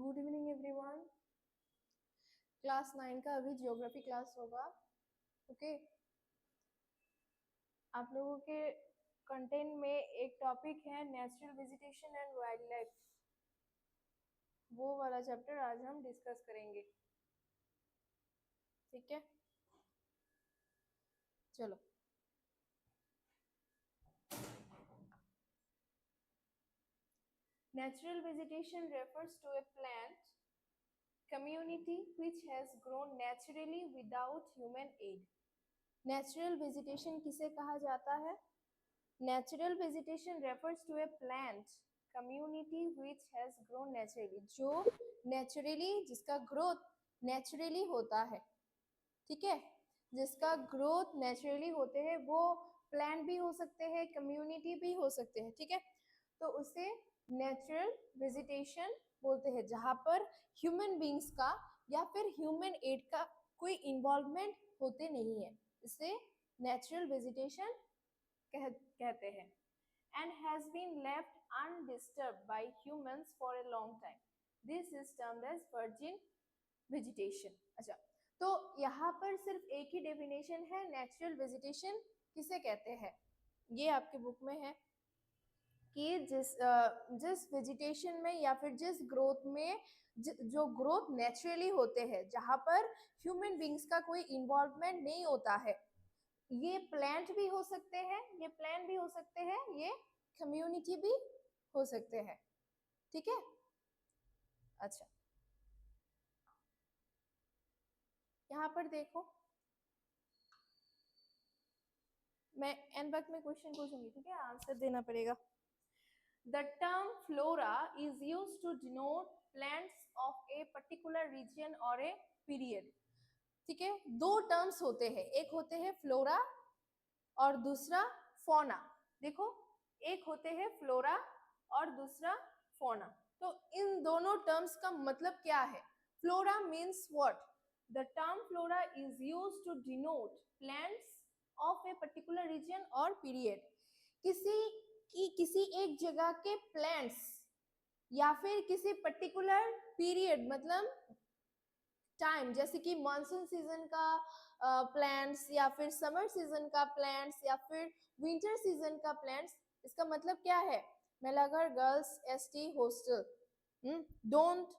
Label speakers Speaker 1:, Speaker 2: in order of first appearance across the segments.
Speaker 1: Good evening everyone. Class 9 का अभी geography class होगा। ओके, आप लोगों के कंटेंट में एक टॉपिक है natural vegetation and wild life. वो वाला चैप्टर आज हम डिस्कस करेंगे। ठीक है, चलो। Natural vegetation refers to a plant community which has grown naturally without human aid. Natural vegetation किसे कहा जाता है? Natural vegetation refers to a plant community which has grown naturally, जो naturally, जिसका growth naturally होता है। ठीक है, जिसका ग्रोथ नेचुरली होते हैं वो प्लांट भी हो सकते हैं, कम्युनिटी भी हो सकते हैं। ठीक है, तो उसे नेचुरल वेजिटेशन बोलते हैं, जहां पर ह्यूमन बींग्स का या फिर ह्यूमन एड का कोई इन्वॉल्वमेंट होते नहीं है, इसे नेचुरल वेजिटेशन कहते हैं। And has been left undisturbed by humans for a long time, this is termed as virgin vegetation. अच्छा, तो यहाँ पर सिर्फ एक ही डेफिनेशन है नेचुरल वेजिटेशन किसे कहते हैं। ये आपके बुक में है कि जिस वेजिटेशन में या फिर जिस ग्रोथ में जो ग्रोथ नेचुरली होते हैं, जहाँ पर ह्यूमन बींग्स का कोई इन्वॉल्वमेंट नहीं होता है। ये प्लांट भी हो सकते हैं, ये प्लांट भी हो सकते हैं, ये कम्युनिटी भी हो सकते हैं। ठीक है, अच्छा, यहाँ पर देखो, मैं एन वक्त में क्वेश्चन पूछूंगी, ठीक है, आंसर देना पड़ेगा। The term flora is used to denote plants of a particular region or a period. ठीक है, दो टर्म्स होते हैं, एक होते हैं फ्लोरा और दूसरा फौना। देखो, एक होते हैं फ्लोरा और दूसरा फौना। तो इन दोनों टर्म्स का मतलब क्या है? Flora means what? The term flora is used to denote plants of a particular region और पीरियड। किसी एक जगह के प्लांट्स या फिर किसी पर्टिकुलर पीरियड, मतलब टाइम, जैसे कि मानसून सीजन का प्लांट्स या फिर समर सीजन का प्लांट्स या फिर विंटर सीजन का प्लांट्स। इसका मतलब क्या है? मेलागर girls ST hostel, don't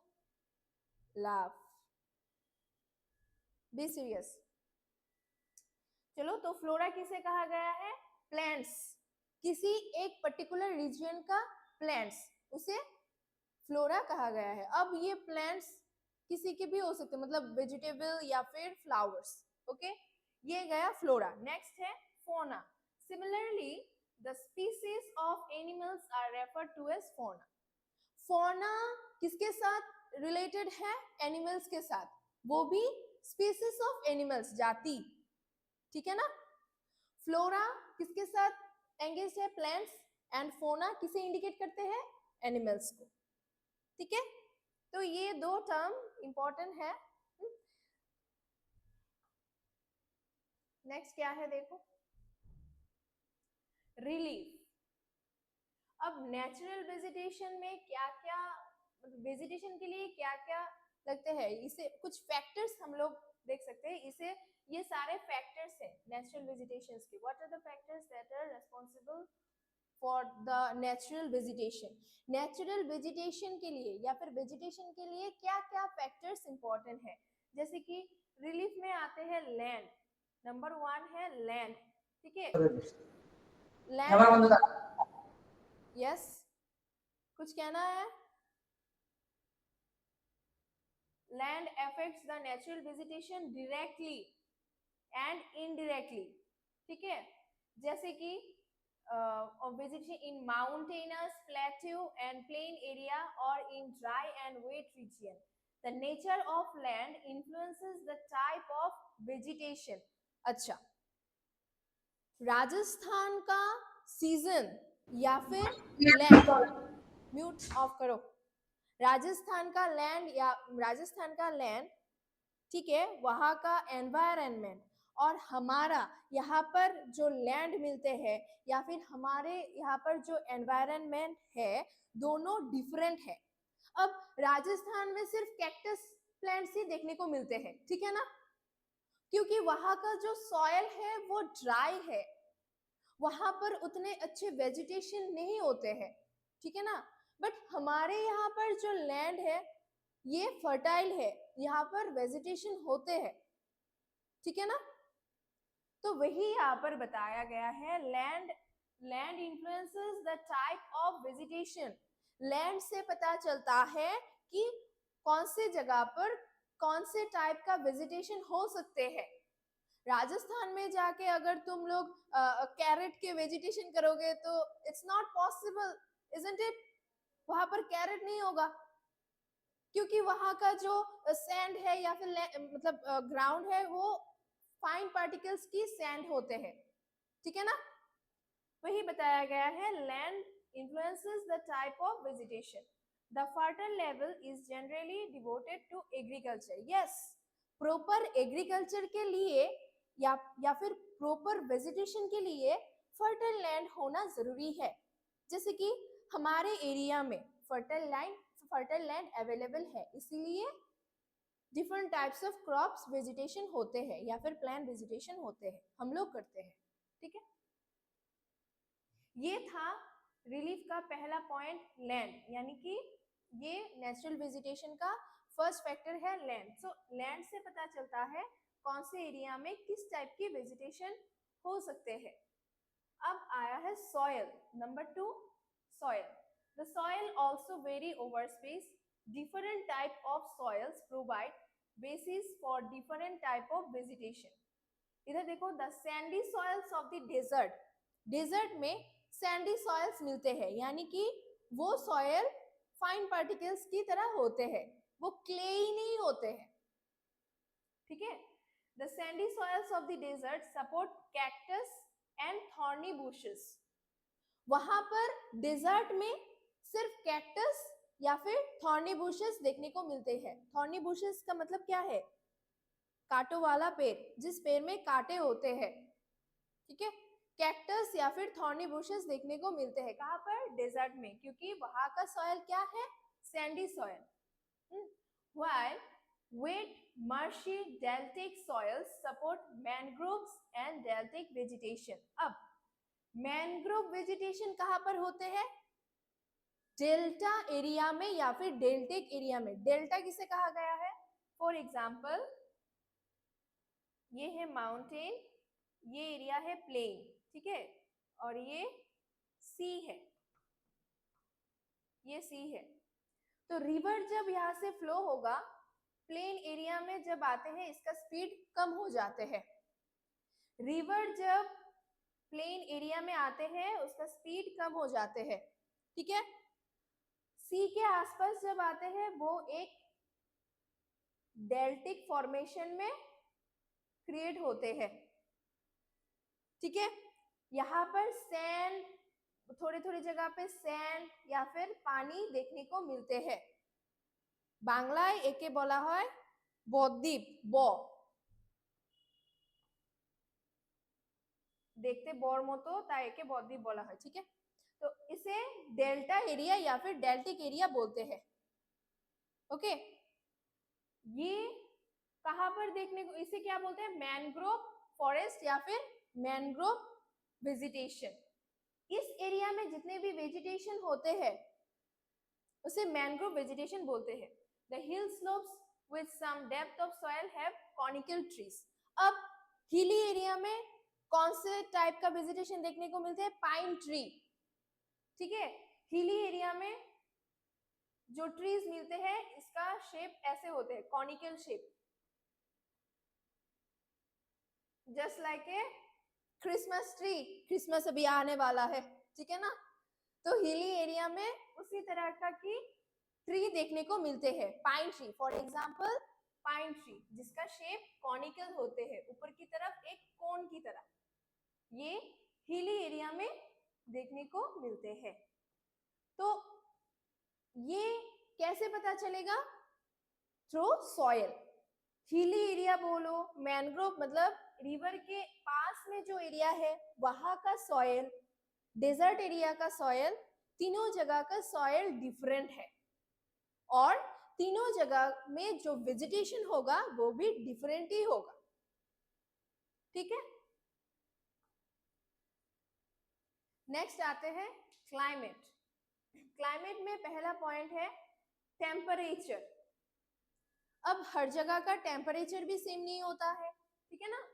Speaker 1: laugh, be serious. चलो, तो फ्लोरा किसे कहा गया है? प्लांट्स, किसी एक पर्टिकुलर रीजन का प्लांट्स, उसे फ्लोरा कहा गया है। अब ये प्लांट्स किसी के भी हो सकते हैं, मतलब वेजिटेबल या फिर फ्लावर्स। ओके, ये गया फ्लोरा। नेक्स्ट है fauna. Similarly the species of animals are referred to as fauna. Fauna किसके साथ रिलेटेड है? एनिमल्स के साथ, वो भी स्पीसीज ऑफ एनिमल्स, जाति। ठीक है ना? फ्लोरा किसके साथ एंगेज है? प्लांट्स। एंड फौना किसे इंडिकेट करते हैं? एनिमल्स को। ठीक है, तो ये दो टर्म इंपॉर्टेंट है। नेक्स्ट क्या है देखो, रिलीफ। अब नेचुरल वेजिटेशन में क्या क्या, वेजिटेशन के लिए क्या क्या लगते हैं, इसे कुछ फैक्टर्स हम लोग देख सकते हैं। इसे ये सारे फैक्टर्स हैं नेचुरल वेजिटेशन के। What are the factors that are responsible for the natural vegetation? Natural vegetation के लिए या फिर वेजिटेशन के लिए क्या क्या फैक्टर्स इंपॉर्टेंट है? जैसे कि रिलीफ में आते हैं लैंड, नंबर 1 है लैंड। ठीक है, लैंड, यस, कुछ कहना है? Land affects the natural vegetation directly and indirectly. ठीक है, जैसे कि of vegetation in mountainous, plateau and plain area or in dry and wet region. The nature of land influences the type of vegetation. अच्छा, राजस्थान का season या फिर land, mute of करो। राजस्थान का लैंड या राजस्थान का लैंड, ठीक है, वहां का एनवायरनमेंट और हमारा यहाँ पर जो लैंड मिलते हैं या फिर हमारे यहाँ पर जो एनवायरनमेंट है, दोनों डिफरेंट है। अब राजस्थान में सिर्फ कैक्टस प्लांट्स ही देखने को मिलते हैं, ठीक है ना, क्योंकि वहां का जो सॉयल है वो ड्राई है, वहां पर उतने अच्छे वेजिटेशन नहीं होते हैं, ठीक है ना। बट हमारे यहाँ पर जो लैंड है ये फर्टाइल है, यहाँ पर वेजिटेशन होते हैं, ठीक है ना। तो वही यहाँ पर बताया गया है, land influences the type of vegetation. Land से पता चलता है कि कौन से जगह पर कौन से टाइप का वेजिटेशन हो सकते हैं। राजस्थान में जाके अगर तुम लोग कैरेट के वेजिटेशन करोगे तो it's not possible, isn't it. वहां पर कैरेट नहीं होगा, क्योंकि वहां का जो सैंड है या फिर मतलब ग्राउंड है वो फाइन पार्टिकल्स की सैंड होते हैं, ठीक है ना। वही बताया गया है, land influences the type of vegetation. The fertile level is generally devoted to agriculture. Yes, proper agriculture के लिए या फिर प्रॉपर वेजिटेशन के लिए फर्टाइल लैंड होना जरूरी है। जैसे कि हमारे एरिया में फर्टाइल लैंड अवेलेबल है, इसीलिए different types of crops vegetation होते हैं या फिर प्लांट वेजिटेशन होते हैं, हम लोग करते हैं, ठीक है। ये था रिलीफ का पहला पॉइंट, लैंड, यानी कि ये नेचुरल वेजिटेशन का फर्स्ट फैक्टर है लैंड। सो लैंड से पता चलता है कौन से एरिया में किस टाइप की वेजिटेशन हो सकते हैं। अब आया है soil, number 2, soil. The soil also vary over space. Different type of soils provide basis for different type of vegetation. इधर देखो, the sandy soils of the desert. Desert में सैंडी सॉयल्स मिलते हैं, यानी कि वो सॉयल फाइन पार्टिकल्स की तरह होते हैं, वो क्ले ही नहीं होते हैं, ठीक है। The sandy soils of the desert support cactus and thorny bushes. वहां पर डेजर्ट में सिर्फ कैक्टस या फिर थॉर्नी बुशेस देखने को मिलते हैं। थॉर्नी बुशेस का मतलब क्या है? कांटों वाला पेड़, जिस पेड़ में कांटे होते हैं, ठीक है। कैक्टस या फिर थॉर्नी बुशेस देखने को मिलते हैं कहाँ पर? डेजर्ट में, क्योंकि वहां का सॉइल क्या है? Sandy soil. While wet marshy deltic soils support mangroves and deltic vegetation। अब मैंग्रोव वेजिटेशन कहाँ पर होते हैं? डेल्टा एरिया में या फिर डेल्टिक एरिया में। डेल्टा किसे कहा गया है? फॉर एग्जाम्पल, ये है माउंटेन, ये एरिया है प्लेन, ठीक है, और ये सी है, ये सी है। तो रिवर जब यहाँ से फ्लो होगा, प्लेन एरिया में जब आते हैं इसका स्पीड कम हो जाते हैं। रिवर जब प्लेन एरिया में आते हैं उसका स्पीड कम हो जाते हैं, ठीक है। सी के आसपास जब आते हैं वो एक डेल्टिक फॉर्मेशन में क्रिएट होते हैं, ठीक है। यहाँ पर सैंड, थोड़ी थोड़ी जगह पे सैंड या फिर पानी देखने को मिलते हैं। बांग्लाয় एके बोला है बद्वीप, ब देखते बोर मतो ताई एके बद्वीप बोला है, ठीक है। तो इसे डेल्टा एरिया या फिर डेल्टिक एरिया बोलते हैं, ओके। ये कहां पर देखने को, इसे क्या बोलते हैं? मैनग्रोव फॉरेस्ट या फिर मैनग्रोव वेजिटेशन। इस एरिया में जितने भी वेजिटेशन होते हैं उसे मैनग्रोव वेजिटेशन बोलते हैं। The hill slopes with some depth of soil have conical trees. अब हिली एरिया में कौन से टाइप का वेजिटेशन देखने को मिलते हैं? पाइन ट्री, ठीक है। हिली एरिया में जो ट्रीज मिलते हैं इसका शेप ऐसे होते हैं, conical shape, just like a Christmas tree. Christmas अभी आने वाला है, ठीक है ना। तो हिली एरिया में उसी तरह का की ट्री देखने को मिलते हैं, pine tree. For example pine tree, जिसका शेप कॉनिकल होते हैं, ऊपर की तरफ एक कोन की तरह, ये हिली एरिया में देखने को मिलते हैं। तो ये कैसे पता चलेगा? Through soil. हिली एरिया बोलो, मैनग्रोव मतलब रिवर के पास में जो एरिया है वहां का सॉयल, डेजर्ट एरिया का सॉयल, तीनों जगह का सॉयल डिफरेंट है। और तीनों जगह में जो वेजिटेशन होगा वो भी डिफरेंट ही होगा, ठीक है। नेक्स्ट आते हैं क्लाइमेट। क्लाइमेट में पहला पॉइंट है टेम्परेचर। अब हर जगह का टेम्परेचर भी सेम नहीं होता है, ठीक है ना।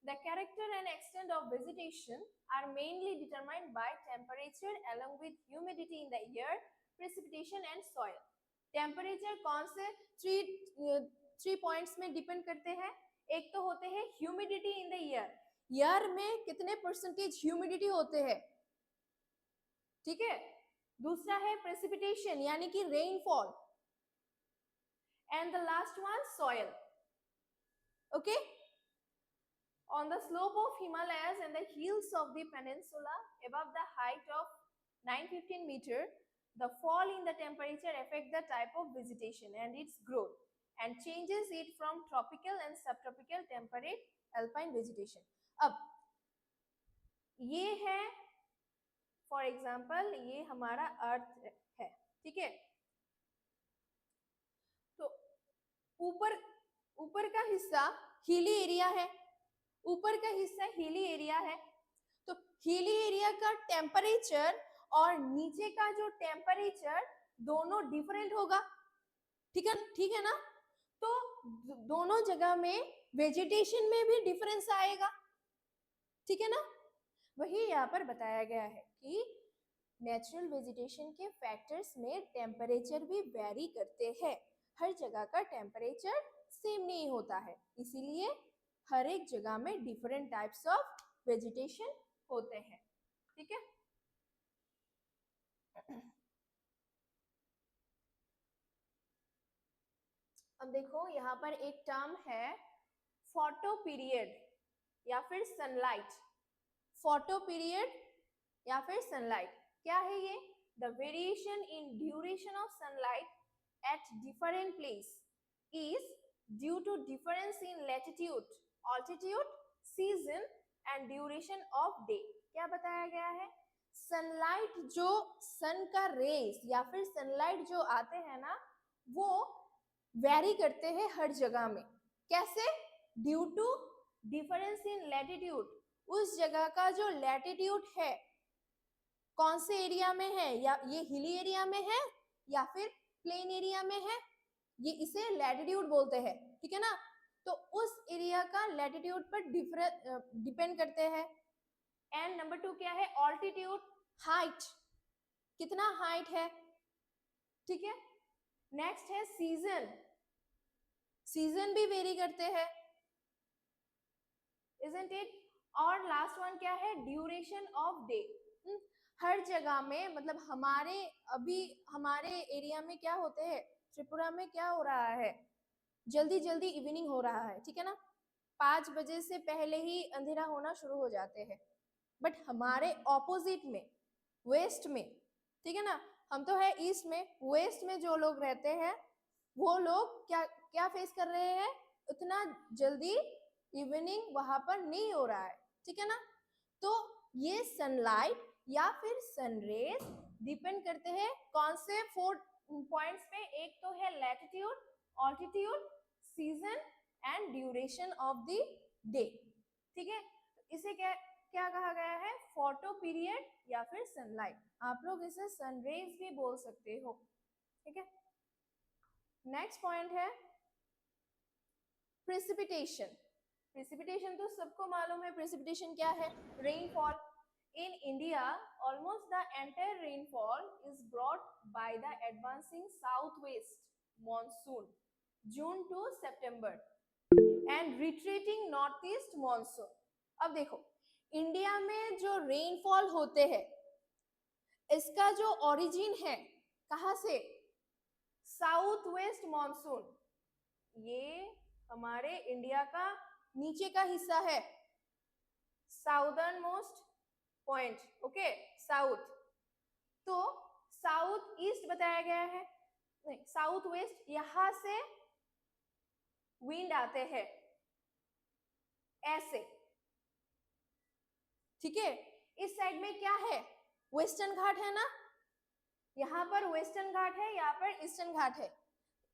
Speaker 1: The character and extent of vegetation are mainly determined by temperature along with humidity in the air, precipitation and soil. Temperature कौन से थ्री पॉइंट्स में डिपेंड करते हैं? एक तो होते हैं humidity in the air, air में कितने परसेंटेज ह्यूमिडिटी होते हैं, ठीक है। दूसरा है प्रेसिपिटेशन यानी कि rainfall, and the last one soil, okay. On the slope of Himalayas and the hills of the peninsula above the height of 915 meter, the fall in the temperature affect the type of vegetation and its growth and changes it from tropical and subtropical temperate alpine vegetation. अब ये है for example ये हमारा अर्थ है, ठीक है। तो ऊपर का हिस्सा हिली एरिया है, ऊपर का हिस्सा हिली एरिया है, तो हिली एरिया का टेम्परेचर और नीचे का जो टेम्परेचर दोनों डिफरेंट होगा, ठीक है ना। तो दोनों जगह में वेजिटेशन में भी डिफरेंस आएगा, ठीक है ना। वही यहाँ पर बताया गया है कि नेचुरल वेजिटेशन के फैक्टर्स में टेम्परेचर भी वेरी करते हैं, हर जगह का टेम्परेचर सेम नहीं होता है, इसीलिए हर एक जगह में डिफरेंट टाइप्स ऑफ वेजिटेशन होते हैं, ठीक है। अब देखो यहाँ पर एक टर्म है फोटो पीरियड या फिर सनलाइट। फोटो पीरियड या फिर सनलाइट क्या है ये? The variation in duration of sunlight at different place is due to difference in latitude, altitude, season and duration of day. क्या बताया गया है? सनलाइट जो सन का रेस या फिर सनलाइट जो आते हैं ना वो वेरी करते हैं हर जगह में। कैसे? Due to difference in latitude, उस जगह का जो लैटिट्यूड है कौन से एरिया में है, या ये हिली एरिया में है या फिर प्लेन एरिया में है, ये इसे लैटिट्यूड बोलते हैं, ठीक है ना। तो उस एरिया का लैटिट्यूड पर डिपेंड करते हैं। एंड नंबर 2 क्या है? ऑल्टीट्यूड, हाइट, कितना हाइट है, ठीक है। नेक्स्ट है सीजन, सीजन भी वेरी करते हैं, isn't it? और लास्ट वन क्या है? Duration of day. हर जगह में मतलब हमारे एरिया में क्या होते हैं, त्रिपुरा में क्या हो रहा है, जल्दी जल्दी इवनिंग हो रहा है, ठीक है ना। 5 बजे से पहले ही अंधेरा होना शुरू हो जाते हैं। बट हमारे ऑपोजिट में वेस्ट में, ठीक है ना, हम तो है ईस्ट में, वेस्ट में जो लोग रहते हैं वो लोग क्या फेस कर रहे हैं, उतना जल्दी इवनिंग वहां पर नहीं हो रहा है, ठीक है ना। तो ये सनलाइट या फिर सनरेज डिपेंड करते हैं कौन से 4 पॉइंट्स पे? एक तो है latitude, altitude, season and duration of the day, ठीक है। इसे क्या कहा गया है? फोटो पीरियड या फिर सनलाइट। आप लोग इसे सनरेज भी बोल सकते हो, ठीक है। नेक्स्ट पॉइंट है प्रेसिपिटेशन। प्रेसिपिटेशन तो सबको मालूम है, प्रेसिपिटेशन क्या है? Rainfall. In India, almost the entire rainfall is brought by the advancing southwest monsoon, June to September, and retreating northeast monsoon. अब देखो इंडिया में जो रेनफॉल होते हैं इसका जो ओरिजिन है कहाँ से? साउथ वेस्ट मॉनसून, ये हमारे इंडिया का नीचे का हिस्सा है, southern most point, okay, south. तो साउथ ईस्ट बताया गया है, नहीं साउथ वेस्ट, यहां से विंड आते हैं ऐसे, ठीक है। इस साइड में क्या है? वेस्टर्न घाट है ना, यहाँ पर वेस्टर्न घाट है, यहाँ पर ईस्टर्न घाट है,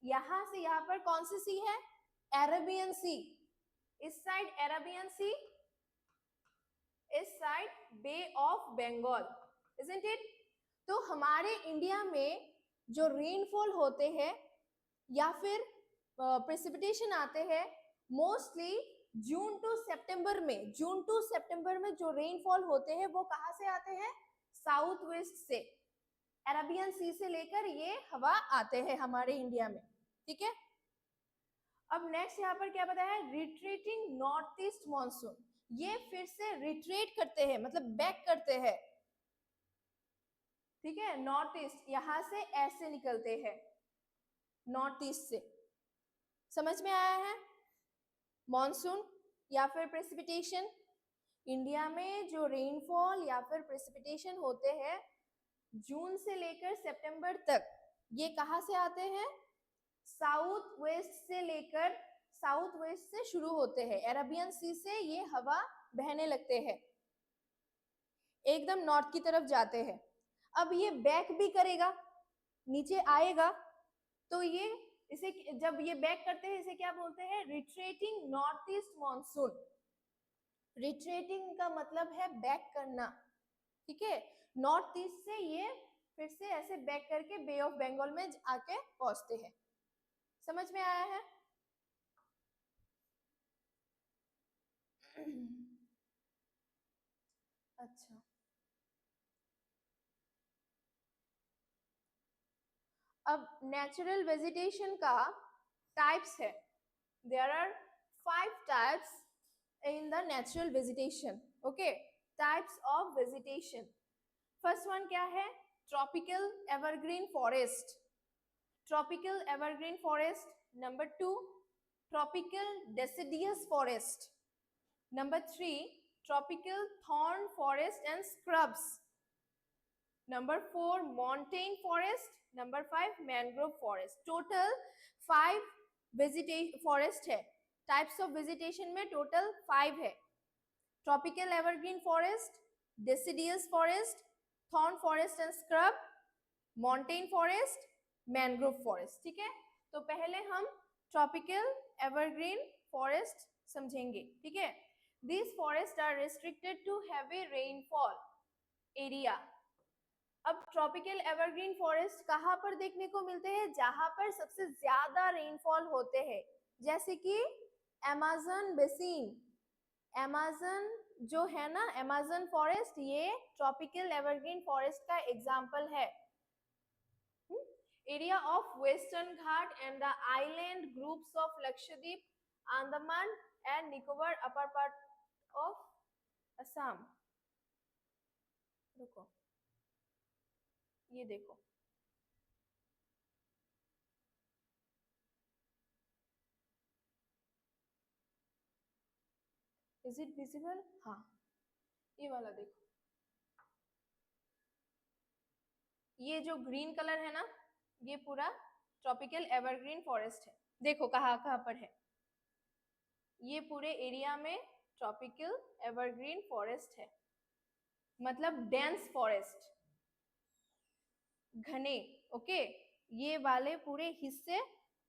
Speaker 1: यहां से यहां पर कौन सी सी है? Arabian sea. इस साइड अरेबियन सी, इस side bay of Bengal, isn't it? तो हमारे इंडिया में जो रेनफॉल होते हैं या फिर प्रेसिपिटेशन आते हैं मोस्टली जून टू सितंबर में, जून टू सितंबर में जो रेनफॉल होते हैं वो कहां से आते हैं? साउथ वेस्ट से, अरेबियन सी से लेकर ये हवा आते हैं हमारे इंडिया में, ठीक है। अब नेक्स्ट यहाँ पर क्या बताया है? रिट्रीटिंग नॉर्थ ईस्ट मॉनसून, ये फिर से रिट्रीट करते हैं, मतलब बैक करते हैं, ठीक है। नॉर्थ ईस्ट यहां से ऐसे निकलते हैं, नॉर्थ ईस्ट से। समझ में आया है? मॉनसून या फिर प्रेसिपिटेशन, इंडिया में जो रेनफॉल या फिर प्रेसिपिटेशन होते हैं जून से लेकर सितंबर तक, ये कहां से आते हैं? साउथ वेस्ट से लेकर, साउथ वेस्ट से शुरू होते हैं, अरेबियन सी से ये हवा बहने लगते हैं, एकदम नॉर्थ की तरफ जाते हैं। अब ये बैक भी करेगा, नीचे आएगा, तो ये इसे जब ये बैक करते हैं इसे क्या बोलते हैं? Retreating north east monsoon. Retreating का मतलब है बैक करना, ठीक है। नॉर्थ ईस्ट से ये फिर से ऐसे बैक करके बे ऑफ बंगाल में आके पहुंचते हैं। समझ में आया है? अच्छा, अब नेचुरल वेजिटेशन का टाइप्स है। There are 5 types in the natural vegetation, okay. Types of vegetation, first one क्या है? Tropical evergreen forest, tropical evergreen forest. Number 2 tropical deciduous forest. Number 3 tropical thorn forest and scrubs. Number 4 mountain forest. Number 5 mangrove forest. Total 5 vegetation forest है। Types of vegetation में total 5 है। Tropical evergreen forest, deciduous forest, thorn forest and scrub, mountain forest, mangrove forest, ठीक है। तो पहले हम tropical evergreen forest समझेंगे, ठीक है। These forests are restricted to heavy rainfall area. अब ट्रॉपिकल एवरग्रीन फॉरेस्ट कहाँ पर देखने को मिलते हैं? जहां पर सबसे ज्यादा रेनफॉल होते हैं, जैसे कि अमेज़न बेसिन, अमेज़न जो है ना, अमेज़न फॉरेस्ट, ये ट्रॉपिकल एवरग्रीन फॉरेस्ट का एग्जांपल है। Area of western Ghat and the island groups of Lakshadweep, Andaman and Nicobar, upper part of Assam. रुको, ये देखो, इज इट विजिबल? हाँ, ये वाला देखो, ये जो ग्रीन कलर है ना, ये पूरा ट्रॉपिकल एवरग्रीन फॉरेस्ट है। देखो कहाँ कहाँ पर है, ये पूरे एरिया में ट्रॉपिकल एवरग्रीन फॉरेस्ट है, मतलब डेंस फॉरेस्ट, घने, ओके। ये वाले पूरे हिस्से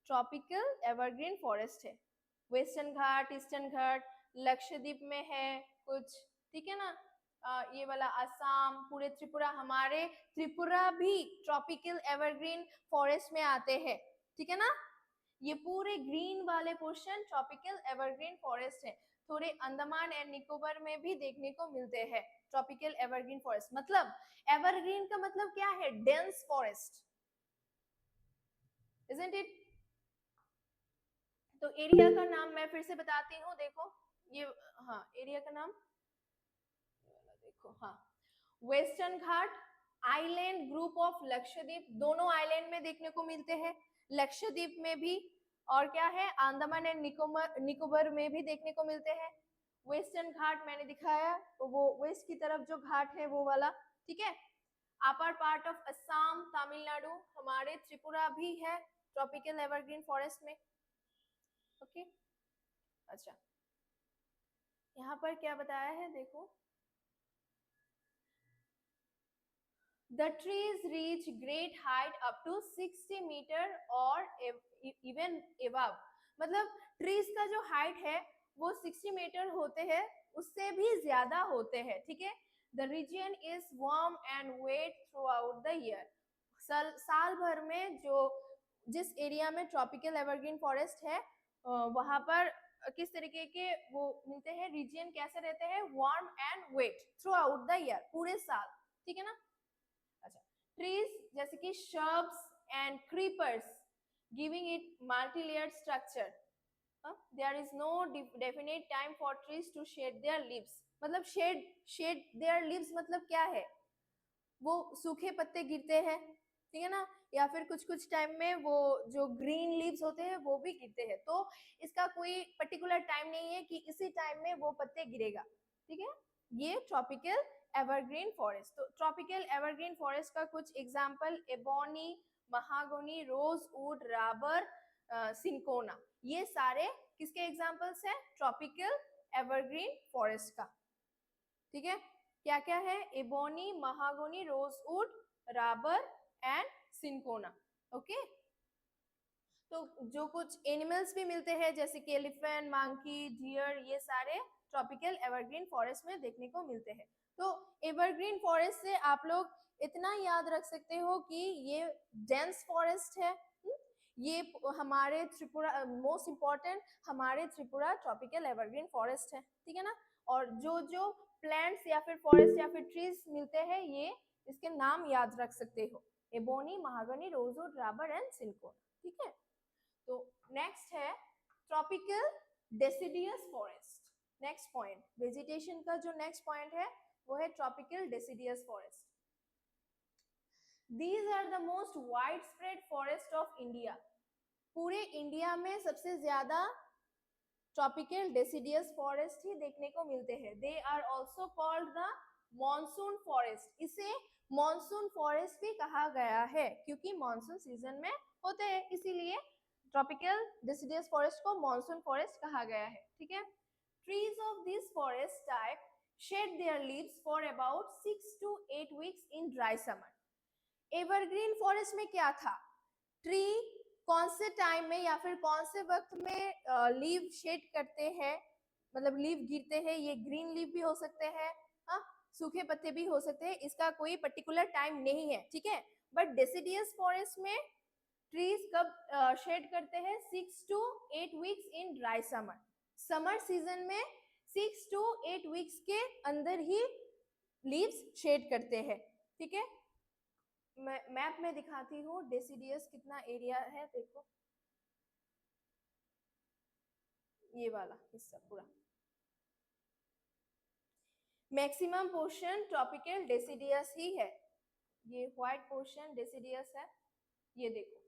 Speaker 1: ट्रॉपिकल एवरग्रीन फॉरेस्ट है। वेस्टर्न घाट, ईस्टर्न घाट, लक्षद्वीप में है कुछ, ठीक है ना। ये वाला असम, पूरे त्रिपुरा, हमारे त्रिपुरा भी ट्रॉपिकल एवरग्रीन फॉरेस्ट में आते हैं, ठीक है ना। ये पूरे ग्रीन वाले पोर्शन ट्रॉपिकल एवरग्रीन फॉरेस्ट है। थोड़े अंडमान एंड निकोबार में भी देखने को मिलते हैं ट्रॉपिकल एवरग्रीन फॉरेस्ट। मतलब एवरग्रीन का मतलब क्या है? Dense forest, isn't it? तो एरिया का नाम मैं फिर से बताती हूँ, देखो ये, हाँ, एरिया का नाम देखो, हाँ, western Ghat, island group of Lakshadweep, दोनों आइलैंड में देखने को मिलते हैं, लक्षद्वीप में भी, और क्या है, अंडमान एंड निकोबार में भी देखने को मिलते हैं। वेस्टर्न घाट मैंने दिखाया, तो वो वेस्ट की तरफ जो घाट है वो वाला, ठीक है। Upper part of Assam, Tamil Nadu, हमारे त्रिपुरा भी है ट्रॉपिकल एवरग्रीन फॉरेस्ट में, ओके। अच्छा, यहाँ पर क्या बताया है देखो, The trees reach great height up to 60 meter or even above. मतलब ट्रीज का जो हाइट है वो 60 मीटर होते हैं, उससे भी ज्यादा होते हैं, ठीक है। The region is warm and wet throughout the year. साल भर में जो जिस एरिया में ट्रॉपिकल एवरग्रीन फॉरेस्ट है वहां पर किस तरीके के वो मिलते हैं, रीजन कैसे रहते हैं, warm and wet throughout the year, पूरे साल, ठीक है ना। अच्छा, ट्रीज जैसे कि shrubs and creepers giving it multi-layered structure. There is no definite time for trees to shed their leaves. मतलब shed their leaves मतलब क्या है, वो सूखे पत्ते गिरते हैं, ठीक है ना, या फिर कुछ कुछ टाइम में वो जो ग्रीन लीव्स होते हैं वो भी गिरते हैं, तो इसका कोई पर्टिकुलर टाइम नहीं है कि इसी टाइम में वो पत्ते गिरेगा, ठीक है। ये ट्रॉपिकल एवरग्रीन फॉरेस्ट। तो ट्रॉपिकल एवरग्रीन फॉरेस्ट का कुछ example ebony, mahogany, rosewood, राबर, cinchona, ये सारे किसके एग्जांपल्स हैं, ट्रॉपिकल एवरग्रीन फॉरेस्ट का, ठीक है। क्या क्या है, ebony, mahogany, rosewood, rubber and cinchona, okay. तो जो कुछ एनिमल्स भी मिलते हैं जैसे कि एलिफेंट, मंकी, डियर, ये सारे ट्रॉपिकल एवरग्रीन फॉरेस्ट में देखने को मिलते हैं। तो एवरग्रीन फॉरेस्ट से आप लोग इतना याद रख सकते हो कि ये डेंस फॉरेस्ट है, ये हमारे त्रिपुरा मोस्ट इम्पोर्टेंट हमारे त्रिपुरा ट्रॉपिकल एवरग्रीन फॉरेस्ट है, ठीक है ना। और जो जो प्लांट्स या फिर फॉरेस्ट या फिर ट्रीज मिलते हैं ये इसके नाम याद रख सकते हो, ebony, mahogany, rosewood, rubber and silicon, ठीक है। तो नेक्स्ट है tropical deciduous forest. Next point, vegetation का जो नेक्स्ट पॉइंट है वो है tropical deciduous forest. These are the most widespread forest of India. पूरे इंडिया में सबसे ज्यादा ट्रॉपिकल डेसिडियस फॉरेस्ट ही देखने को मिलते हैं। They are also called the monsoon forest. इसे मॉनसून फॉरेस्ट भी कहा गया है क्योंकि मॉनसून सीजन में होते हैं, इसीलिए ट्रॉपिकल डेसिडियस फॉरेस्ट को मॉनसून फॉरेस्ट कहा गया है, ठीक है। Trees of this forest type shed their leaves for about 6 to 8 weeks in dry summer. Evergreen forest में क्या था, ट्री कौन से टाइम में या फिर कौन से वक्त में लीव शेड करते हैं, मतलब लीव गिरते हैं, ये ग्रीन लीव भी हो सकते हैं, सूखे पत्ते भी हो सकते हैं, इसका कोई पर्टिकुलर टाइम नहीं है, ठीक है। बट डेसिडियस फॉरेस्ट में ट्रीज कब शेड करते हैं, 6 to 8 weeks in dry summer. Summer season में 6 to 8 वीक्स के अंदर ही लीव्स शेड करते हैं, ठीक है। मैं मैप में दिखाती हूँ डेसिडियस कितना एरिया है, देखो ये वाला हिस्सा पूरा मैक्सिमम पोर्शन ट्रॉपिकल डेसिडियस ही है, ये व्हाइट पोर्शन डेसिडियस है, ये देखो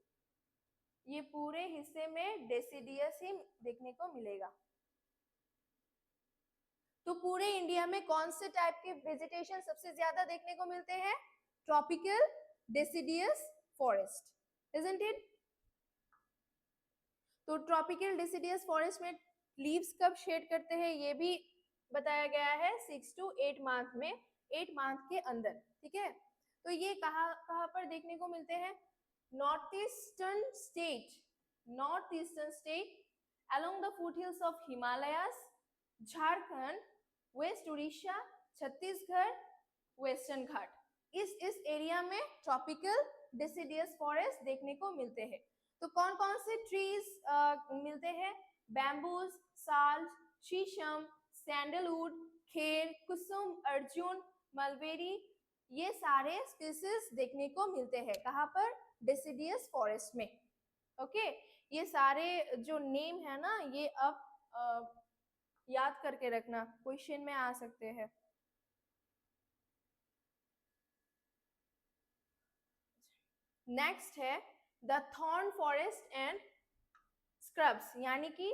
Speaker 1: ये पूरे हिस्से में डेसिडियस ही देखने को मिलेगा। तो पूरे इंडिया में कौन से टाइप के वेजिटेशन सबसे ज्यादा देखने को मिलते हैं, tropical deciduous forest, isn't it? तो ट्रॉपिकल डेसिडियस फॉरेस्ट में लीव्स कब शेड करते हैं ये भी बताया गया है, 6 to 8 मंथ में, 8 मंथ के अंदर, ठीक है। तो ये कहाँ पर देखने को मिलते हैं, north eastern state along the foothills of Himalayas, Jharkhand, west Orissa, Chhattisgarh, western Ghat, इस एरिया में ट्रॉपिकल डेसिडियस फॉरेस्ट देखने को मिलते हैं। तो कौन कौन से ट्रीज मिलते हैं, बैम्बूज, साल, शीशम, सैंडलवुड, खेर, कुसुम, अर्जुन, मलबेरी, ये सारे स्पीसीज देखने को मिलते हैं कहाँ पर, डेसिडियस फॉरेस्ट में, ओके। ये सारे जो नेम है ना ये अब याद करके रखना, क्वेश्चन में आ सकते हैं। नेक्स्ट है the thorn forest and scrubs, यानी कि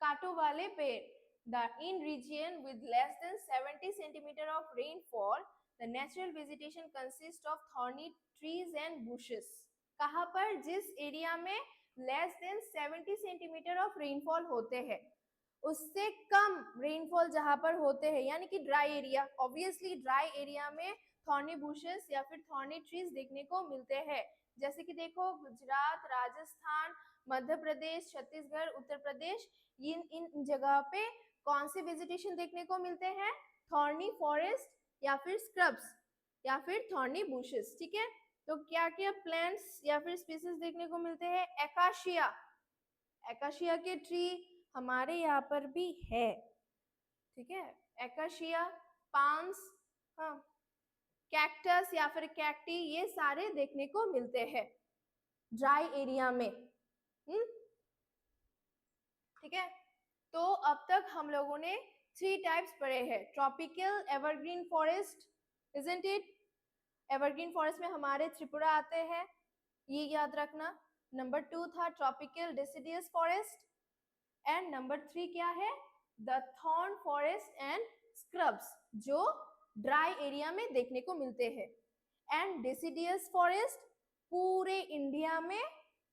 Speaker 1: कांटों वाले पेड़। The in region with less than 70 centimetre of rainfall the natural vegetation consist of thorny trees and bushes. कहाँ पर, जिस एरिया में less than 70 centimetre of rainfall होते हैं, उससे कम रेनफॉल जहां पर होते हैं, यानी कि dry area, obviously dry area में थॉर्नी बुशेस या फिर थॉर्नी ट्रीज देखने को मिलते हैं। जैसे कि देखो गुजरात, राजस्थान, मध्य प्रदेश, छत्तीसगढ़, उत्तर प्रदेश, इन जगह पे कौन से वेजिटेशन देखने को मिलते हैं? थॉर्नी फॉरेस्ट या फिर स्क्रब्स या फिर थॉर्नी बुशेस। ठीक है, तो क्या क्या प्लांट्स या फिर स्पीसीज देखने को मिलते हैं? एकाशिया, एकाशिया के ट्री हमारे यहाँ पर भी है। ठीक है, एकाशिया, पाम्स, हाँ, कैक्टस या फिर कैक्टी, ये सारे देखने को मिलते हैं ड्राई एरिया में। ठीक है, तो अब तक हम लोगों ने 3 टाइप्स पढ़े हैं। Tropical evergreen forest, isn't it? Evergreen forest में हमारे त्रिपुरा आते हैं, ये याद रखना। नंबर 2 था tropical deciduous forest, and number 3 क्या है? The thorn forest and scrubs, जो ड्राई एरिया में देखने को मिलते हैं। एंड डिसिडियस फॉरेस्ट पूरे इंडिया में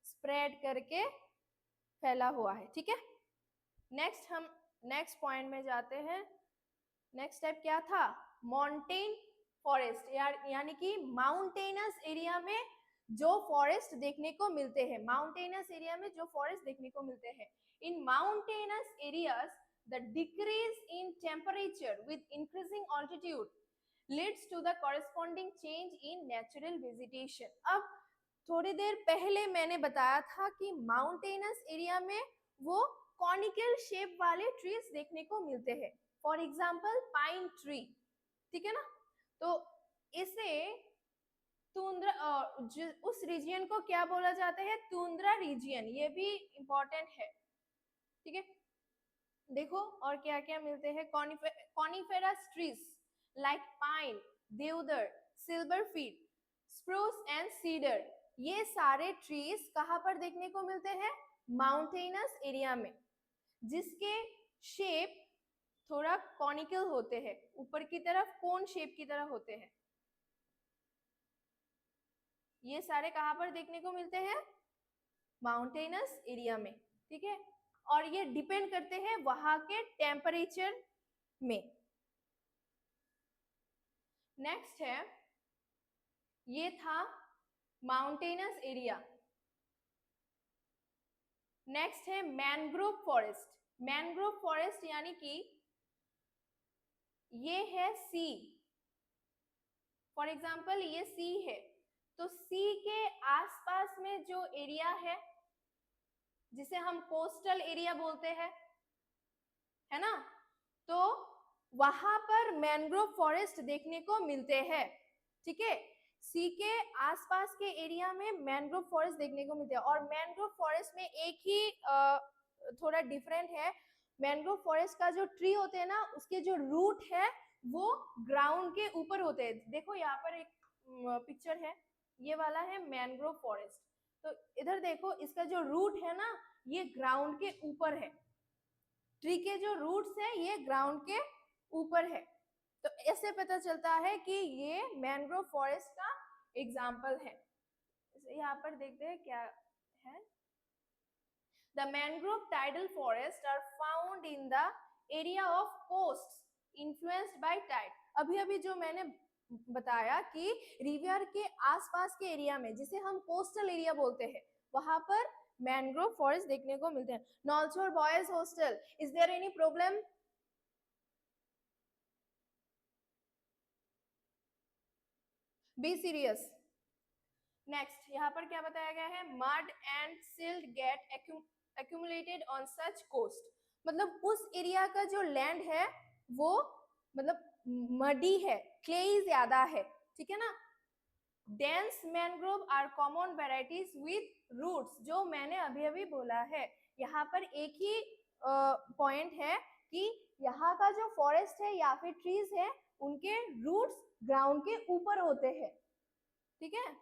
Speaker 1: स्प्रेड करके फैला हुआ है। ठीक है, नेक्स्ट हम नेक्स्ट पॉइंट में जाते हैं। नेक्स्ट टाइप क्या था? माउंटेन फॉरेस्ट, यानी कि माउंटेनस एरिया में जो फॉरेस्ट देखने को मिलते हैं, माउंटेनस एरिया में जो फॉरेस्ट देखने को मिलते हैं। In mountainous areas the decrease in temperature with increasing altitude leads to the corresponding change in natural vegetation. अब थोड़ी देर पहले मैंने बताया था कि माउंटेनस एरिया में वो कॉनिकल शेप वाले ट्रीज देखने को मिलते हैं, फॉर एग्जाम्पल पाइन ट्री। ठीक है ना, तो इसे तुंद्रा, उस रीजियन को क्या बोला जाता है? तुंद्रा रीजियन, ये भी इंपॉर्टेंट है। ठीक है, देखो और क्या क्या मिलते हैं। कॉनिफेरस ट्रीज लाइक पाइन, देवदार, सिल्वरफीट, स्प्रूस एंड सीडर, ये सारे ट्रीज कहाँ पर देखने को मिलते हैं? माउंटेनस एरिया में, जिसके शेप थोड़ा कॉनिकल होते हैं, ऊपर की तरफ कोन शेप की तरह होते हैं। ये सारे कहाँ पर देखने को मिलते हैं? माउंटेनस एरिया में। ठीक है, और ये डिपेंड करते हैं वहां के टेम्परेचर में। नेक्स्ट है, ये था माउंटेनस एरिया। नेक्स्ट है मैनग्रोव फॉरेस्ट। मैनग्रोव फॉरेस्ट यानी कि ये है सी, फॉर एग्जाम्पल ये सी है, तो सी के आसपास में जो एरिया है जिसे हम कोस्टल एरिया बोलते हैं, है ना, तो वहां पर मैनग्रोव फॉरेस्ट देखने को मिलते हैं। ठीक है, सी के आसपास के एरिया में मैनग्रोव फॉरेस्ट देखने को मिलते हैं। और मैनग्रोव फॉरेस्ट में एक ही थोड़ा डिफरेंट है, मैनग्रोव फॉरेस्ट का जो ट्री होते हैं ना, उसके जो रूट है वो ग्राउंड के ऊपर होते हैं। देखो यहाँ पर एक पिक्चर है, ये वाला है मैनग्रोव फॉरेस्ट, तो इधर देखो इसका जो रूट है ना, ये ग्राउंड के ऊपर है। ट्री के जो रूट्स है ये ग्राउंड के ऊपर है, तो ऐसे पता चलता है कि ये मैनग्रोव फॉरेस्ट का एग्जाम्पल है। यहाँ पर देखते हैं क्या है। The mangrove tidal forests are found in the area of coasts influenced by tide. अभी अभी जो मैंने बताया कि रिवर के आसपास के एरिया में, जिसे हम कोस्टल एरिया बोलते हैं, वहां पर मैनग्रोव फॉरेस्ट देखने को मिलते हैं। नॉलछोड़ boys hostel, is there any problem? Be serious. Next यहाँ पर क्या बताया गया है? Mud and silt get accumulated on such coast, मतलब उस एरिया का जो लैंड है वो मतलब मडी है, क्लेई ज्यादा है। ठीक है ना, dense mangrove are common varieties with roots, जो मैंने अभी अभी बोला है। यहाँ पर एक ही पॉइंट है कि यहाँ का जो फॉरेस्ट है या फिर ट्रीज है, उनके रूट्स ग्राउंड के ऊपर होते हैं। ठीक है,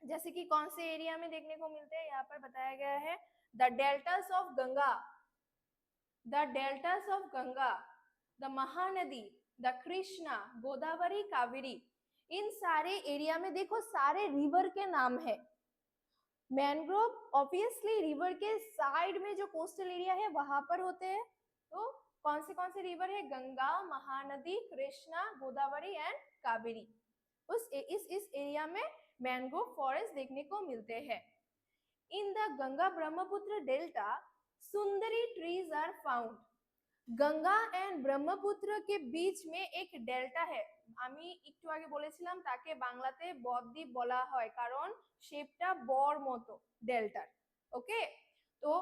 Speaker 1: जैसे कि कौन से एरिया में देखने को मिलते हैं, यहाँ पर बताया गया है the deltas of Ganga, the deltas of Ganga, the Mahanadi, the Krishna, Godavari, Kaveri, इन सारे एरिया में देखो सारे रिवर के नाम है। मैनग्रोव ऑब्वियसली रिवर के साइड में जो कोस्टल एरिया है वहां पर होते हैं। तो कौन से रिवर है? गंगा, महानदी, कृष्णा, गोदावरी एंड कावेरी। इस एरिया में मैंग्रोव फॉरेस्ट देखने को मिलते हैं। In the Ganga Brahmaputra delta sundari trees are found. Ganga and Brahmaputra के बीच में एक डेल्टा है। আমি একটু আগে বলেছিলাম তাকে বাংলাতে বদ্বীপ বলা হয় কারণ শেপটা বর মতো डेल्टा। ओके, तो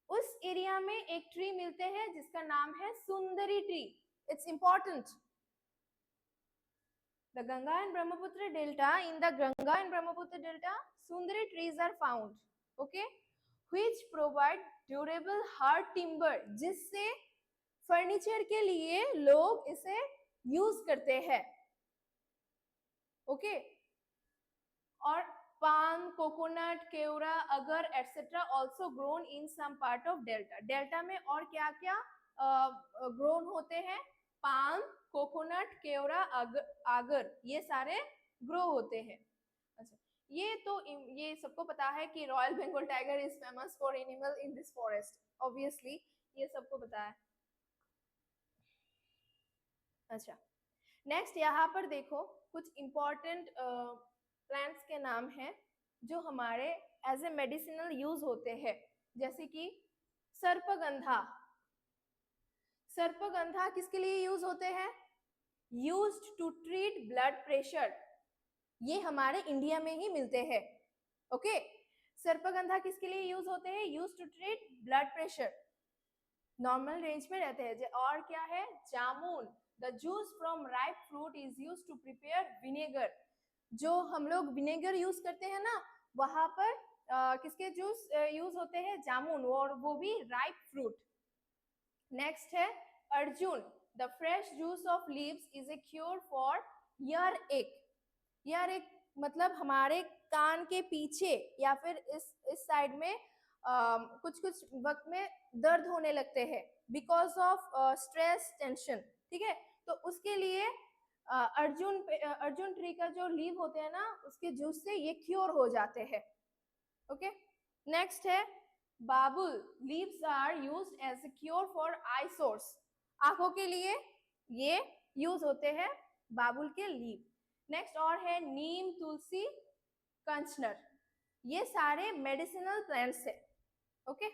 Speaker 1: उस एरिया में एक ट्री मिलते हैं जिसका नाम है सुंदरी tree. It's important. The Ganga and Brahmaputra delta, in the Ganga and Brahmaputra delta sundari trees are found, okay, which provide durable hard timber, जिससे फर्नीचर के लिए लोग इसे यूज करते हैं। ओके, और पाम, कोकोनट, केवड़ा, अगर etcetera also grown in some part of delta. Delta में और क्या क्या ग्रोन होते हैं? पाम, कोकोनट, केवड़ा, आगर, ये सारे ग्रो होते हैं। अच्छा, ये सबको पता है कि royal Bengal tiger is famous for animal in this forest, obviously ये सबको पता है। अच्छा, नेक्स्ट यहाँ पर देखो कुछ इंपॉर्टेंट प्लांट्स के नाम हैं जो हमारे एज ए मेडिसिनल यूज होते हैं, जैसे कि सर्पगंधा। सर्पगंधा किसके लिए यूज होते हैं? Used to treat blood pressure. ये हमारे इंडिया में ही मिलते हैं। ओके, सर्पगंधा किसके लिए यूज होते हैं? Use to treat blood pressure, normal range में रहते हैं। और क्या है? Jamun, the juice from ripe fruit is use to prepare vinegar. जो हम लोग विनेगर यूज करते हैं ना, वहां पर किसके जूस यूज होते हैं? जामुन, और वो भी राइप फ्रूट। नेक्स्ट है Arjun, the fresh juice of leaves is a cure for year एक। ईयर एक मतलब हमारे कान के पीछे या फिर इस साइड में कुछ कुछ वक्त में दर्द होने लगते हैं बिकॉज ऑफ स्ट्रेस, टेंशन। ठीक है, तो उसके लिए अर्जुन ट्री का जो लीव होते हैं ना, उसके जूस से ये क्योर हो जाते हैं। ओके, नेक्स्ट है babul, leaves are used as a cure for eye sores. आंखों के लिए ये यूज होते हैं बाबुल के लीव। नेक्स्ट और है नीम, तुलसी, कंचनर, ये सारे मेडिसिनल प्लांट्स है। ओके,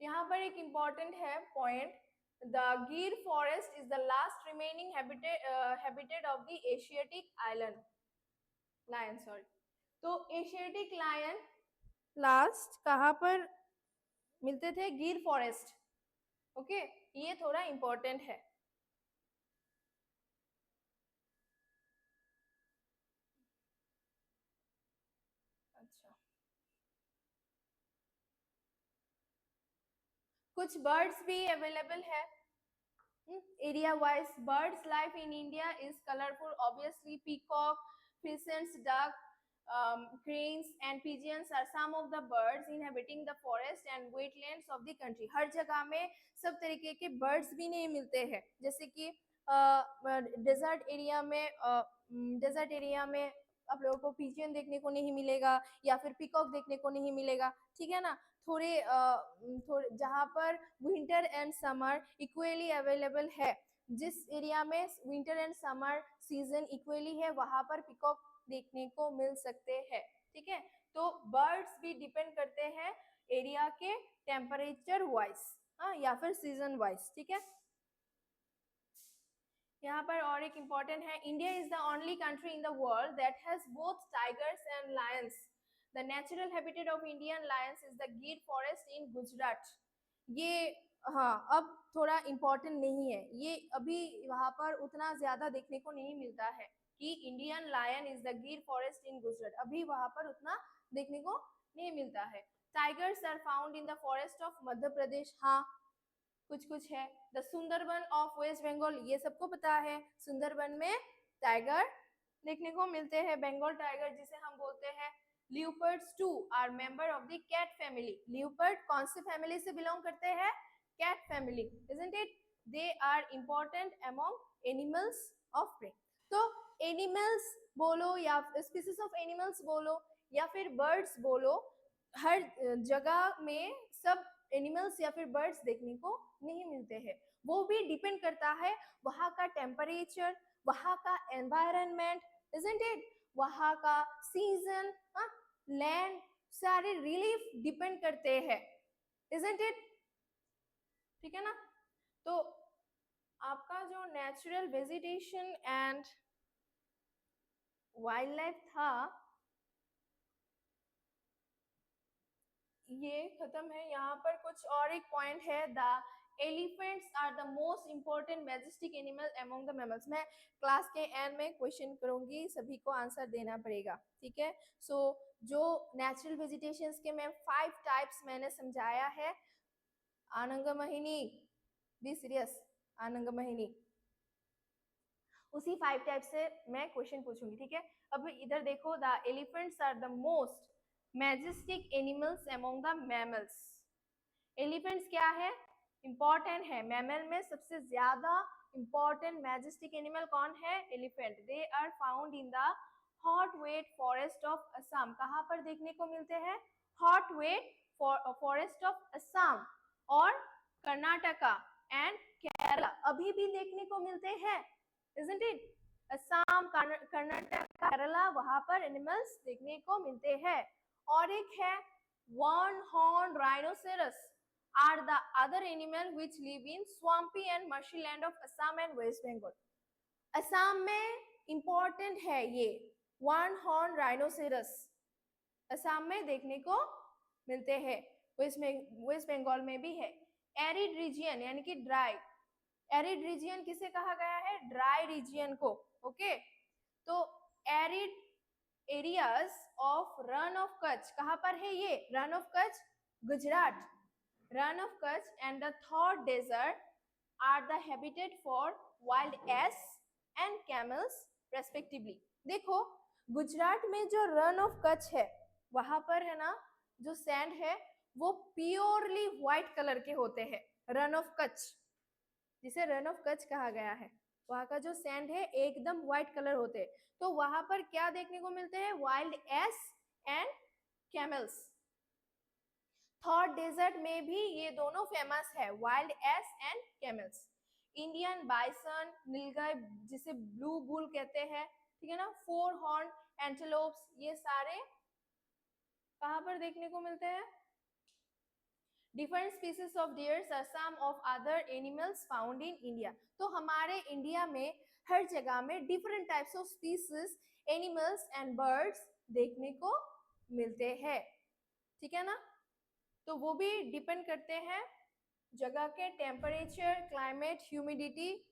Speaker 1: यहाँ पर एक इम्पॉर्टेंट है point, the Gir forest is the last remaining habitat of the Asiatic lion. Sorry, तो एशियाटिक लायन लास्ट कहाँ पर मिलते थे? गिर फॉरेस्ट। ओके, ये थोड़ा इम्पोर्टेंट है। अच्छा, कुछ बर्ड्स भी अवेलेबल है area wise. Birds life in India is colourful, obviously peacock, pheasants, duck, cranes and pigeons are some of the birds inhabiting the forest and wetlands of the country। हर जगह में सब तरीके के बर्ड्स भी नहीं मिलते हैं, जैसे कि डेजर्ट एरिया में आप लोगों को पिजियन देखने को नहीं मिलेगा या फिर पीकॉक देखने को नहीं मिलेगा। ठीक है ना, थोड़े जहाँ पर winter and summer equally available है, जिस एरिया में winter and summer season equally है, वहां पर पीकॉक देखने को मिल सकते हैं। ठीक है, तो बर्ड्स भी डिपेंड करते हैं एरिया के टेम्परेचर वाइज, या फिर सीजन वाइज। ठीक है, यहाँ पर और एक इम्पोर्टेंट है, India is the only country in the world that has both tigers and Lions. The natural habitat of Indian Lions is the Gir forest in Gujarat. ये हाँ, अब थोड़ा इम्पोर्टेंट नहीं है, ये अभी वहां पर उतना ज्यादा देखने को नहीं मिलता है कि Indian lion is the Gir forest in Gujarat, अभी वहां पर उतना देखने को नहीं मिलता है। Tigers are found in the forest of Madhya Pradesh, हाँ कुछ कुछ है। The Sundarban of west Bengal, ये सबको पता है, सुंदरबन में टाइगर देखने को मिलते हैं, बंगाल टाइगर जिसे हम बोलते हैं। Leopards too are member of the cat family। Leopard कौन से फैमिली से बिलोंग करते हैं? Cat family, isn't it? They are important among animals of prey। तो एनिमल्स बोलो या स्पीसीज ऑफ एनिमल्स बोलो या फिर बर्ड्स बोलो, हर जगह में सब एनिमल्स या फिर बर्ड्स देखने को नहीं मिलते हैं। वो भी डिपेंड करता है वहाँ का टेम्परेचर, वहाँ का एनवायरनमेंट, इजंट इट, वहाँ का सीजन, लैंड, सारे रिलीफ डिपेंड करते हैं, इजंट इट, ठीक है ना। तो आपका जो natural vegetation and wild life था ये खत्म है। यहाँ पर कुछ और एक पॉइंट है, the elephants are the most important majestic animal among the mammals. मैं क्लास के एंड में क्वेश्चन करूंगी, सभी को आंसर देना पड़ेगा, ठीक है। सो जो नेचुरल वेजिटेशंस के मैं 5 टाइप्स मैंने समझाया है, आनंग महिनी, बी सीरियस, आनंग महिनी, उसी 5 टाइप से मैं क्वेश्चन पूछूंगी, ठीक है। अब इधर देखो, the elephants are the most majestic animals among the mammals. Elephants क्या है, इंपॉर्टेंट है, मैमल में सबसे ज्यादा इंपॉर्टेंट मैजेस्टिक एनिमल कौन है, elephant. They are found in the hot wet forest of Assam. कहाँ पर देखने को मिलते हैं, hot wet forest of Assam और कर्नाटका एंड केरला, अभी भी देखने को मिलते हैं, isn't it? असम, कर्नाटक, केरला, वहां पर एनिमल्स देखने को मिलते हैं। और एक है one horn rhinoceros are the other animal which live in swampy and marshy land of Assam and West Bengal. Assam में इंपॉर्टेंट है ये वन हॉर्न राइनोसेरस, असम में देखने को मिलते हैं, वेस्ट बंगाल में भी है। एरिड रीजियन यानी कि ड्राई, एरिड रीजियन किसे कहा गया है, ड्राई रीजियन को, ओके। तो arid areas of run of Kutch, कहां पर है ये, run of Kutch Gujarat, run of Kutch and the Thar desert are the habitat for wild ass and camels respectively. देखो गुजरात में जो रन ऑफ कच्छ है वहां पर है ना, जो सैंड है वो प्योरली व्हाइट कलर के होते हैं, रन ऑफ कच्छ जिसे रन ऑफ कच्छ कहा गया है, वहां का जो सैंड है एकदम व्हाइट कलर होते हैं। तो वहां पर क्या देखने को मिलते हैं, wild ass and camels. Thar desert में भी ये दोनों फेमस है, wild ass and camels. Indian bison, nilgai जिसे ब्लू बुल कहते हैं, ठीक है ना, फोर हॉर्न एंटेलोप्स, ये सारे कहां पर देखने को मिलते हैं, different species of deers are some of other animals found in India. तो हमारे इंडिया में हर जगह में different types of species animals and birds देखने को मिलते हैं, ठीक है ना। तो वो भी डिपेंड करते हैं जगह के टेम्परेचर, क्लाइमेट, ह्यूमिडिटी,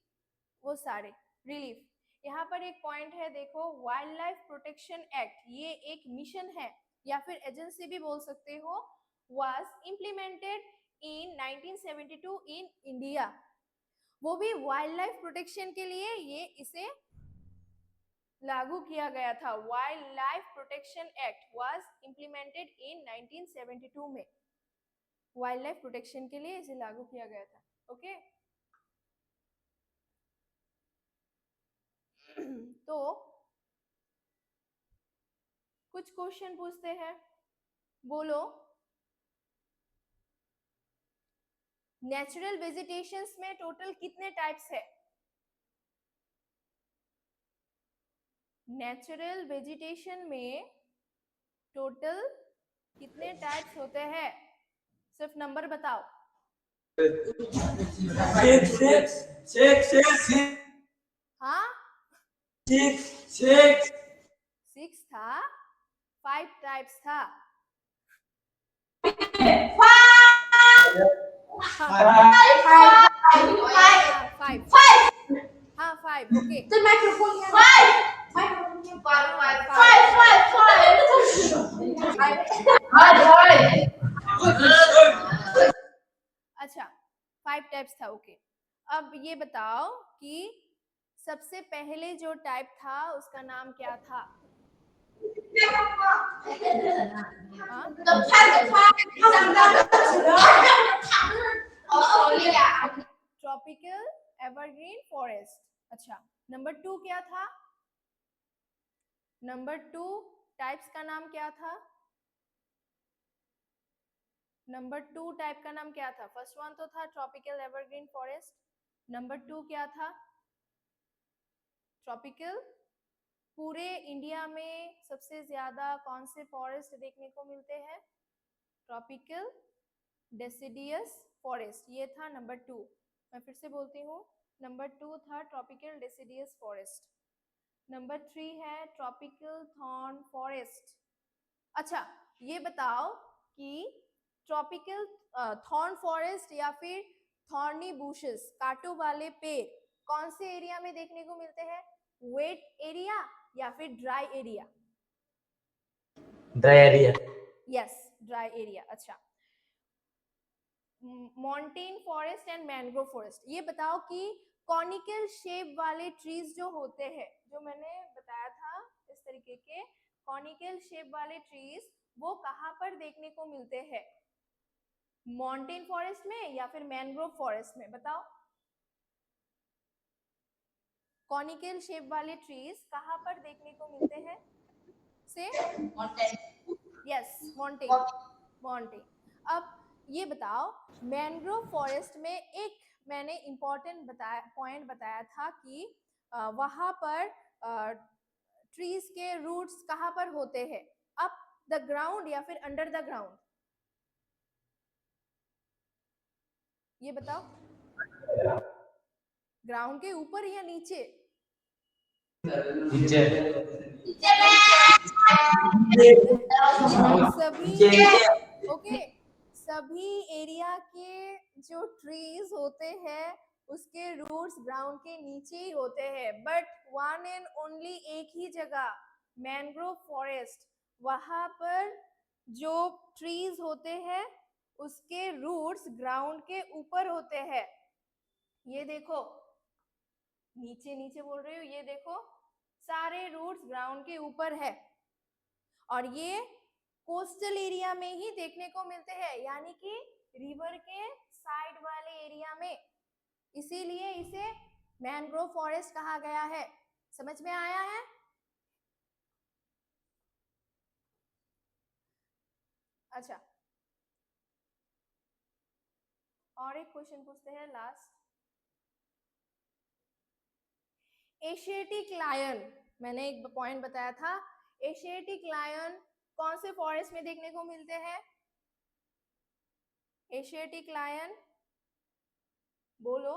Speaker 1: वो सारे रिलीफ। यहाँ पर एक पॉइंट है, देखो वाइल्ड लाइफ प्रोटेक्शन एक्ट, ये एक मिशन है या फिर एजेंसी भी बोल सकते हो, was implemented in 1972 in India। वो भी वाइल्ड लाइफ प्रोटेक्शन के लिए ये इसे लागू किया गया था। Wild life protection act was implemented in 1972 में, वाइल्ड लाइफ प्रोटेक्शन के लिए इसे लागू किया गया था, ओके। तो कुछ क्वेश्चन पूछते हैं, बोलो नेचुरल वेजिटेशंस में टोटल कितने टाइप्स है, नेचुरल वेजिटेशन में टोटल कितने टाइप्स होते हैं, सिर्फ नंबर बताओ। हाँ 6 था, 5 टाइप्स था, 5, ओके। अच्छा 5 टाइप्स था, ओके। अब ये बताओ कि सबसे पहले जो टाइप था उसका नाम क्या था, ट्रॉपिकल एवरग्रीन फॉरेस्ट। अच्छा नंबर 2 क्या था, नंबर 2 टाइप्स का नाम क्या था, नंबर 2 टाइप का नाम क्या था? फर्स्ट वन तो था ट्रॉपिकल एवरग्रीन फॉरेस्ट, नंबर 2 क्या था? ट्रॉपिकल। पूरे इंडिया में सबसे ज्यादा कौन से फॉरेस्ट देखने को मिलते हैं? ट्रॉपिकल डेसिडियस फॉरेस्ट, ये था नंबर 2। मैं फिर से बोलती हूँ, नंबर 2 था ट्रॉपिकल डेसिडियस फॉरेस्ट, नंबर 3 है ट्रॉपिकल थॉर्न फॉरेस्ट। अच्छा, ये बताओ कि ट्रॉपिकल थॉर्न फॉरेस्ट या फिर थॉर्नी बुशेस, कांटों वाले पेड़ कौन से एरिया में देखने को मिलते हैं? वेट एरिया या फिर dry area?
Speaker 2: Dry area.
Speaker 1: Yes, dry area. अच्छा, मॉन्टेन फॉरेस्ट एंड मैंग्रोव फॉरेस्ट, ये बताओ कि कॉनिकल शेप वाले ट्रीज जो होते हैं, जो मैंने बताया था इस तरीके के कॉनिकल शेप वाले ट्रीज, वो कहाँ पर देखने को मिलते हैं? मॉन्टेन फॉरेस्ट में या फिर मैंग्रोव फॉरेस्ट में? बताओ, कॉनिकल शेप वाले ट्रीज कहाँ पर देखने को मिलते हैं? से यस, मॉन्टेन, मॉन्टेन। अब ये बताओ, मैंग्रोव फॉरेस्ट में एक मैंने इंपॉर्टेंट पॉइंट बताया था कि वहां पर ट्रीज के रूट्स कहाँ पर होते हैं? अप द ग्राउंड या फिर अंडर द ग्राउंड? ये बताओ, ग्राउंड के ऊपर या नीचे?
Speaker 2: नीचे।
Speaker 1: सभी ओके, सभी एरिया के जो ट्रीज होते हैं उसके रूट्स ग्राउंड के नीचे ही होते हैं, बट वन एंड ओनली एक ही जगह, मैंग्रोव फॉरेस्ट, वहां पर जो ट्रीज होते हैं उसके रूट्स ग्राउंड के ऊपर होते हैं। ये देखो, नीचे नीचे बोल रही हूँ, ये देखो सारे रूट्स ग्राउंड के ऊपर है, और ये कोस्टल एरिया में ही देखने को मिलते हैं, यानी कि रिवर के साइड वाले एरिया में, इसीलिए इसे मैंग्रोव फॉरेस्ट कहा गया है। समझ में आया है? अच्छा, और एक क्वेश्चन पूछते हैं लास्ट। एशियाटिक लायन, मैंने एक पॉइंट बताया था, एशियाटिक लायन कौन से फॉरेस्ट में देखने को मिलते हैं? एशियाटिक लायन बोलो,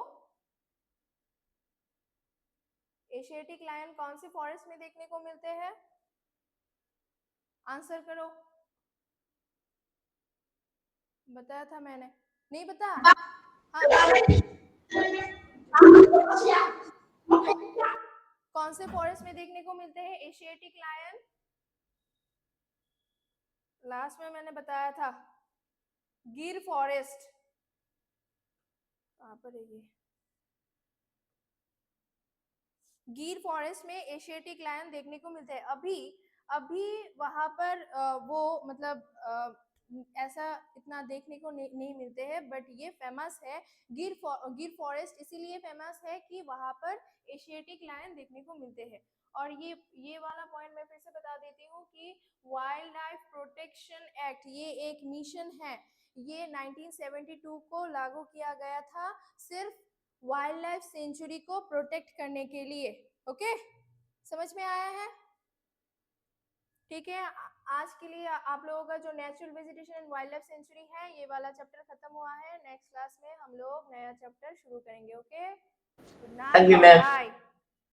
Speaker 1: एशियाटिक लायन कौन से फॉरेस्ट में देखने को मिलते हैं? आंसर करो। बताया था मैंने, नहीं बता? हाँ, कौन से फॉरेस्ट में देखने को मिलते हैं एशियाटिक लायन? लास्ट में मैंने बताया था गिर फॉरेस्ट। कहाँ पर है ये? गिर फॉरेस्ट में एशियाटिक लायन देखने को मिलते हैं। अभी अभी वहां पर वो मतलब ऐसा इतना देखने को नहीं मिलते हैं, बट ये फेमस है। गिर फॉरेस्ट इसीलिए फेमस है कि वहां पर एशियाटिक लायन देखने को मिलते हैं। और ये वाला पॉइंट मैं फिर से बता देती हूँ कि वाइल्ड लाइफ प्रोटेक्शन एक्ट ये एक मिशन है, ये 1972 को लागू किया गया था सिर्फ वाइल्ड लाइफ सेंचुरी को प्रोटेक्ट करने के लिए। ओके, समझ में आया है? ठीक है, आज के लिए आप लोगों का जो natural vegetation and wild life sanctuary है ये वाला चैप्टर खत्म हुआ है। नेक्स्ट क्लास में हम लोग नया चैप्टर शुरू करेंगे। Okay, good night, bye.